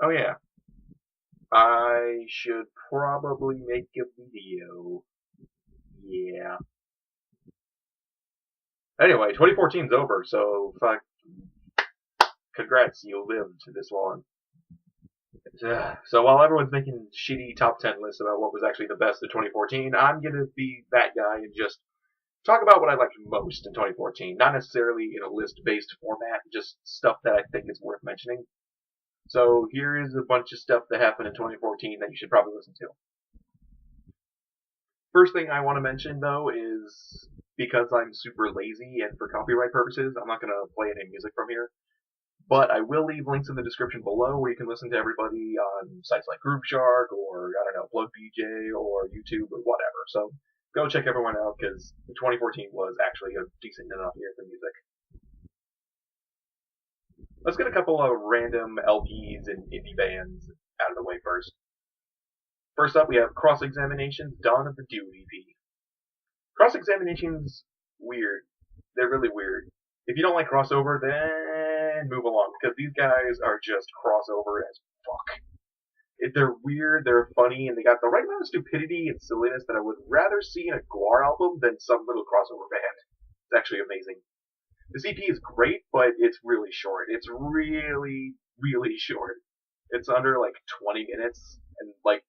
Oh yeah, I should probably make a video. Yeah. Anyway, 2014's over, so fuck. Congrats, you lived this long. So while everyone's making shitty top 10 lists about what was actually the best of 2014, I'm gonna be that guy and just talk about what I liked most in 2014. Not necessarily in a list-based format, just stuff that I think is worth mentioning. So here is a bunch of stuff that happened in 2014 that you should probably listen to. First thing I want to mention though is because I'm super lazy and for copyright purposes, I'm not going to play any music from here. But I will leave links in the description below where you can listen to everybody on sites like Grooveshark or, I don't know, Plug.DJ or YouTube or whatever. So go check everyone out because 2014 was actually a decent enough year for music. Let's get a couple of random LPs and indie bands out of the way first. First up, we have Cross Examination's Dawn of the Dude EP. Cross Examination's weird. They're really weird. If you don't like crossover, then move along because these guys are just crossover as fuck. They're weird, they're funny, and they got the right amount of stupidity and silliness that I would rather see in a Guar album than some little crossover band. It's actually amazing. The CP is great, but it's really short. It's really, really short. It's under like 20 minutes, and like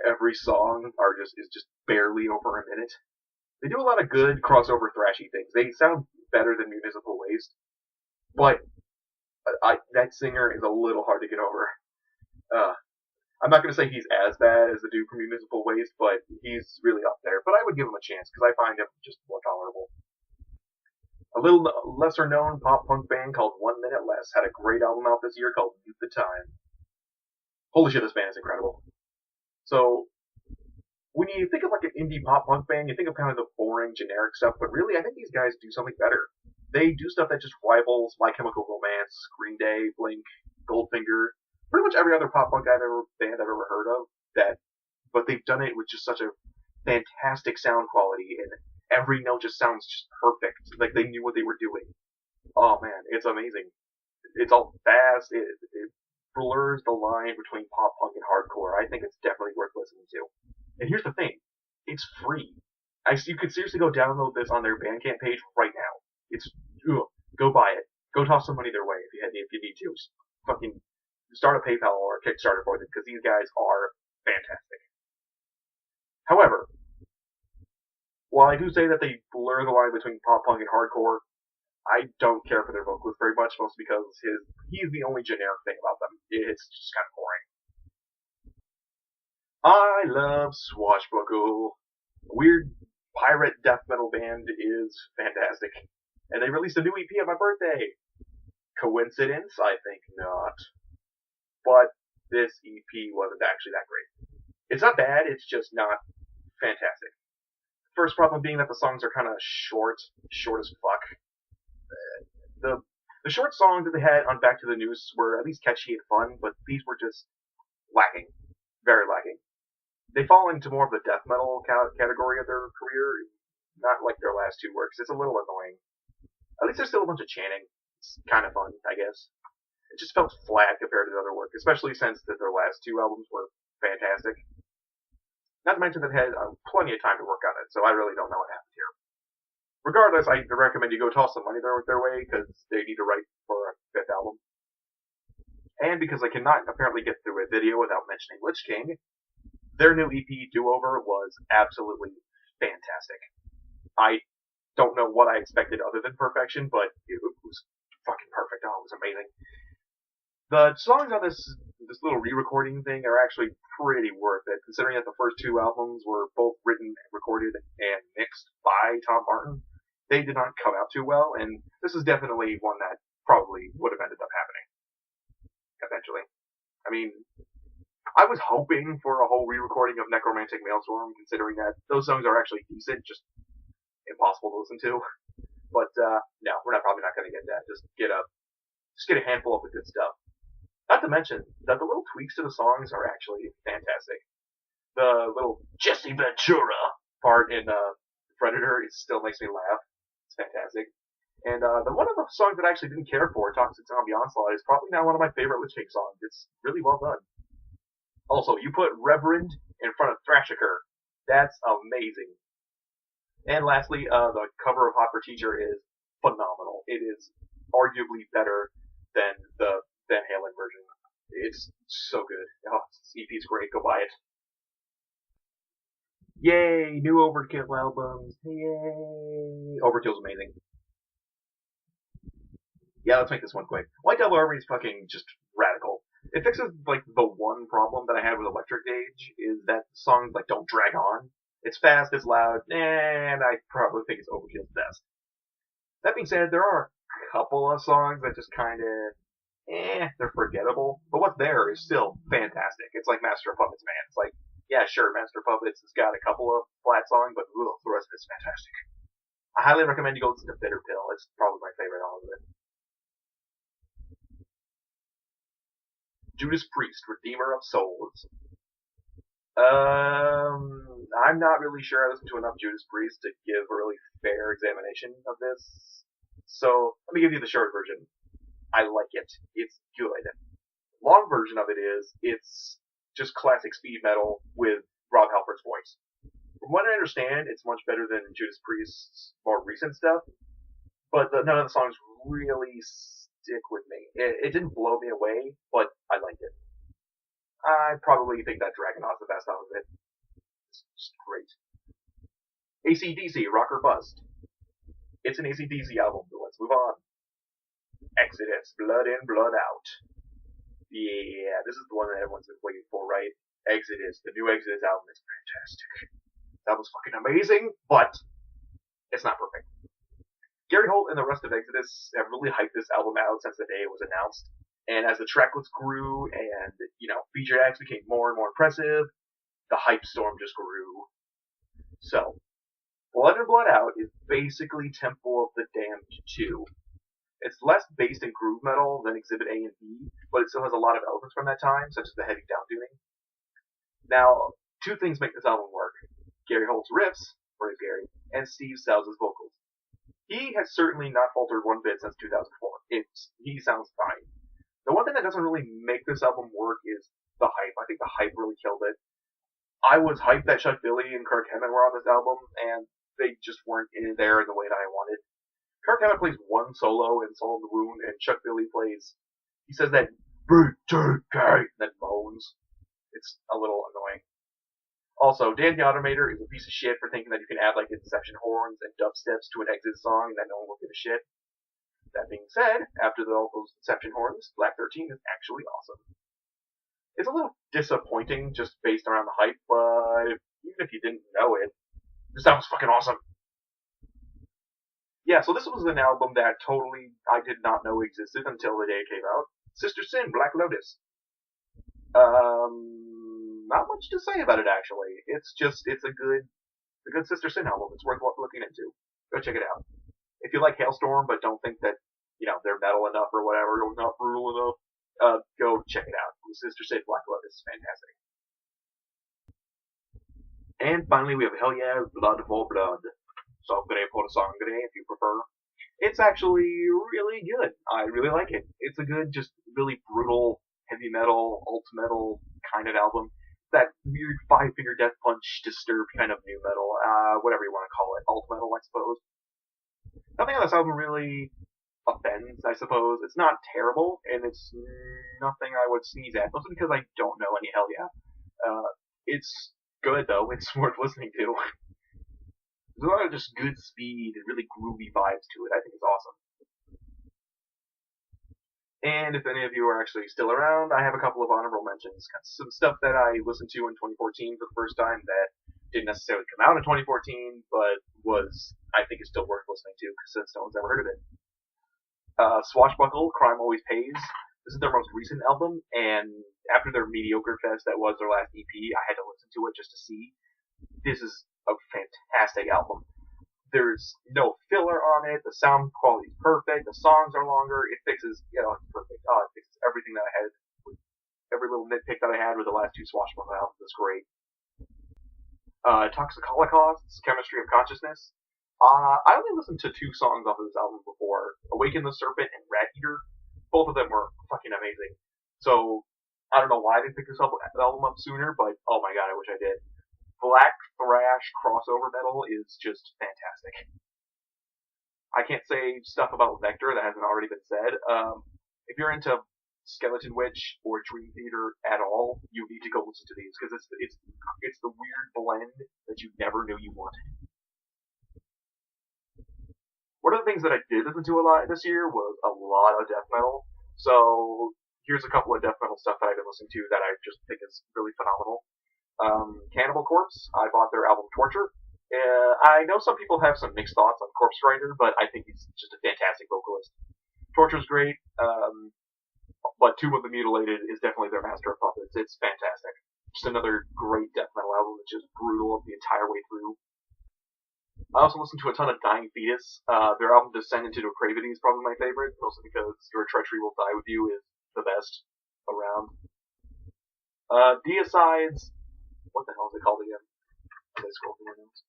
every song is just barely over a minute. They do a lot of good crossover thrashy things. They sound better than Municipal Waste, but that singer is a little hard to get over. I'm not going to say he's as bad as the dude from Municipal Waste, but he's really up there. But I would give him a chance because I find him just more tolerable. A little lesser known pop punk band called 1 Minute Less had a great album out this year called Youth the Time. Holy shit, this band is incredible. So, when you think of like an indie pop punk band, you think of kind of the boring, generic stuff, but really, I think these guys do something better. They do stuff that just rivals My Chemical Romance, Green Day, Blink, Goldfinger, pretty much every other pop punk band I've ever heard of. But they've done it with just such a fantastic sound quality, and every note just sounds just perfect, like they knew what they were doing. Oh man, it's amazing. It's all fast. It blurs the line between pop punk and hardcore. I think it's definitely worth listening to. And here's the thing, it's free. You could seriously go download this on their Bandcamp page right now. It's go buy it. Go toss some money their way if you need to. Just fucking start a PayPal or a Kickstarter for them because these guys are fantastic. However, while I do say that they blur the line between pop punk and hardcore, I don't care for their vocals very much, mostly because he's the only generic thing about them. It's just kind of boring. I love Swashbuckle. A weird pirate death metal band is fantastic. And they released a new EP on my birthday. Coincidence? I think not. But this EP wasn't actually that great. It's not bad, it's just not fantastic. First problem being that the songs are kind of short as fuck. The short songs that they had on Back to the News were at least catchy and fun, but these were just lacking. Very lacking. They fall into more of the death metal category of their career, not like their last two works. It's a little annoying. At least there's still a bunch of chanting. It's kind of fun, I guess. It just felt flat compared to the other work, especially since their last two albums were fantastic. Not to mention that they had plenty of time to work on it, so I really don't know what happened here. Regardless, I recommend you go toss some money their way because they need to write for a fifth album. And because I cannot apparently get through a video without mentioning Lich King, their new EP, Do Over, was absolutely fantastic. I don't know what I expected other than perfection, but it was fucking perfect. Oh, it was amazing. The songs on this little re-recording thing are actually pretty worth it, considering that the first two albums were both written, recorded, and mixed by Tom Martin. They did not come out too well, and this is definitely one that probably would have ended up happening eventually. I mean, I was hoping for a whole re-recording of Necromantic Maelstrom, considering that those songs are actually decent, just impossible to listen to. But no, we're probably not going to get that. Just get a handful of the good stuff. Not to mention that the little tweaks to the songs are actually fantastic. The little Jesse Ventura part in Predator still makes me laugh. It's fantastic. And one of the songs that I actually didn't care for, Toxic Zombie Onslaught, is probably now one of my favorite Lich songs. It's really well done. Also, you put Reverend in front of Thrashiker. That's amazing. And lastly, the cover of Hot for Teacher is phenomenal. It is arguably better than the Van Halen version. It's so good. Oh, this EP's great. Go buy it. Yay! New Overkill albums. Yay! Overkill's amazing. Yeah, let's make this one quick. White Devil Armory is fucking just radical. It fixes like the one problem that I had with Electric Age is that songs like don't drag on. It's fast, it's loud, and I probably think it's Overkill's best. That being said, there are a couple of songs that just kind of, they're forgettable. But what's there is still fantastic. It's like Master of Puppets, man. It's like, yeah, sure, Master of Puppets has got a couple of flat songs, but the rest of it's fantastic. I highly recommend you go listen to Bitter Pill. It's probably my favorite album of it. Judas Priest, Redeemer of Souls. I'm not really sure I listened to enough Judas Priest to give a really fair examination of this. So, let me give you the short version. I like it. It's good. Long version of it is, it's just classic speed metal with Rob Halford's voice. From what I understand, it's much better than Judas Priest's more recent stuff, but none of the songs really stick with me. It didn't blow me away, but I liked it. I probably think that Dragonaut's the best out of it. It's just great. AC/DC, Rock or Bust. It's an AC/DC album, so let's move on. Exodus, Blood In, Blood Out. Yeah, this is the one that everyone's been waiting for, right? Exodus, the new Exodus album is fantastic. That was fucking amazing, but it's not perfect. Gary Holt and the rest of Exodus have really hyped this album out since the day it was announced. And as the tracklist grew and, featured acts became more and more impressive, the hype storm just grew. So, Blood In, Blood Out is basically Temple of the Damned 2. It's less based in groove metal than Exhibit A and B, but it still has a lot of elements from that time, such as the heavy downtuning. Now, two things make this album work. Gary Holt's riffs, praise Gary, and Steve Salz's vocals. He has certainly not faltered one bit since 2004. He sounds fine. The one thing that doesn't really make this album work is the hype. I think the hype really killed it. I was hyped that Chuck Billy and Kirk Hammett were on this album, and they just weren't in there in the way that I wanted. Kirk Hammett plays one solo in Soul of the Wound, and Chuck Billy he says that BTK, that moans. It's a little annoying. Also, Dan the Automator is a piece of shit for thinking that you can add like Inception horns and dubsteps to an Exit song and that no one will give a shit. That being said, after all those Inception horns, Black 13 is actually awesome. It's a little disappointing just based around the hype, but even if you didn't know it, this album's fucking awesome. Yeah, so this was an album that I did not know existed until the day it came out. Sister Sin, Black Lotus. Not much to say about it actually. It's a good Sister Sin album. It's worth looking into. Go check it out. If you like Hailstorm but don't think that, they're metal enough or whatever, or not brutal enough, go check it out. Sister Sin, Black Lotus is fantastic. And finally we have Hellyeah, Blood for Blood. Sangre por Sangre, if you prefer. It's actually really good. I really like it. It's a good, just really brutal, heavy metal, alt metal kind of album. That weird five-finger death punch, disturbed kind of new metal, whatever you want to call it, alt metal, I suppose. Nothing on this album really offends, I suppose. It's not terrible, and it's nothing I would sneeze at, mostly because I don't know any Hellyeah. It's good, though. It's worth listening to. There's a lot of just good speed and really groovy vibes to it. I think it's awesome. And if any of you are actually still around, I have a couple of honorable mentions. Some stuff that I listened to in 2014 for the first time that didn't necessarily come out in 2014, but I think is still worth listening to since no one's ever heard of it. Swashbuckle, Crime Always Pays. This is their most recent album, and after their mediocre fest that was their last EP, I had to listen to it just to see. This is a fantastic album. There's no filler on it. The sound quality is perfect. The songs are longer. It fixes, it's perfect. It fixes everything that I had. Every little nitpick that I had with the last two Swashbuckle albums was great. Toxic Holocaust, Chemistry of Consciousness. I only listened to 2 songs off of this album before, Awaken the Serpent and Rat Eater. Both of them were fucking amazing. So, I don't know why I didn't pick this album up sooner, but oh my god, I wish I did. Black thrash crossover metal is just fantastic. I can't say stuff about Vektor that hasn't already been said. If you're into Skeleton Witch or Dream Theater at all, you need to go listen to these because it's the weird blend that you never knew you wanted. One of the things that I did listen to a lot this year was a lot of death metal. So here's a couple of death metal stuff that I've been listening to that I just think is really phenomenal. Cannibal Corpse, I bought their album Torture. I know some people have some mixed thoughts on Corpse Grinder, but I think he's just a fantastic vocalist. Torture's great, but Tomb of the Mutilated is definitely their master of puppets. It's fantastic. Just another great death metal album that's just brutal the entire way through. I also listened to a ton of Dying Fetus. Their album Descend into Depravity is probably my favorite, mostly because Your Treachery Will Die With You is the best around. Deicide's, what the hell is it called again? I scroll through my notes.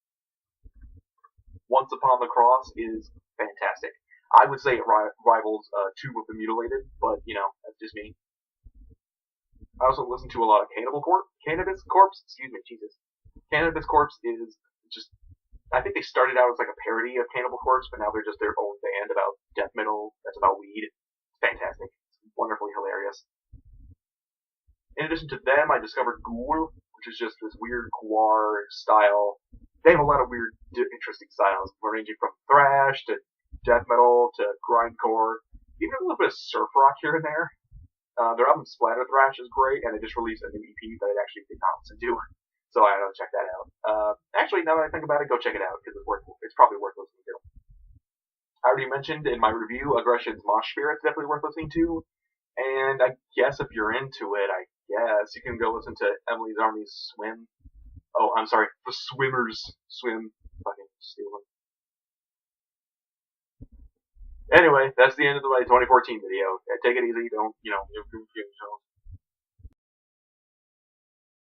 Once Upon the Cross is fantastic. I would say it rivals Tomb of the Mutilated, but, you know, that's just me. I also listen to a lot of Cannabis Corpse, Jesus. Cannabis Corpse is just, I think they started out as like a parody of Cannibal Corpse, but now they're just their own band about death metal that's about weed. It's fantastic. It's wonderfully hilarious. In addition to them, I discovered Ghoul, which is just this weird guar style. They have a lot of weird, interesting styles, ranging from thrash to death metal to grindcore, even a little bit of surf rock here and there. Their album Splatterthrash is great, and they just released a new EP that I actually did not listen to. So I gotta check that out. Actually, now that I think about it, go check it out, because it's probably worth listening to. I already mentioned in my review, Aggression's Moshpirit is definitely worth listening to. And I guess if you're into it, I guess you can go listen to Emily's Army's Swim. Oh, I'm sorry, The Swimmers Swim. Fucking stealing. Anyway, that's the end of my 2014 video. Take it easy, don't,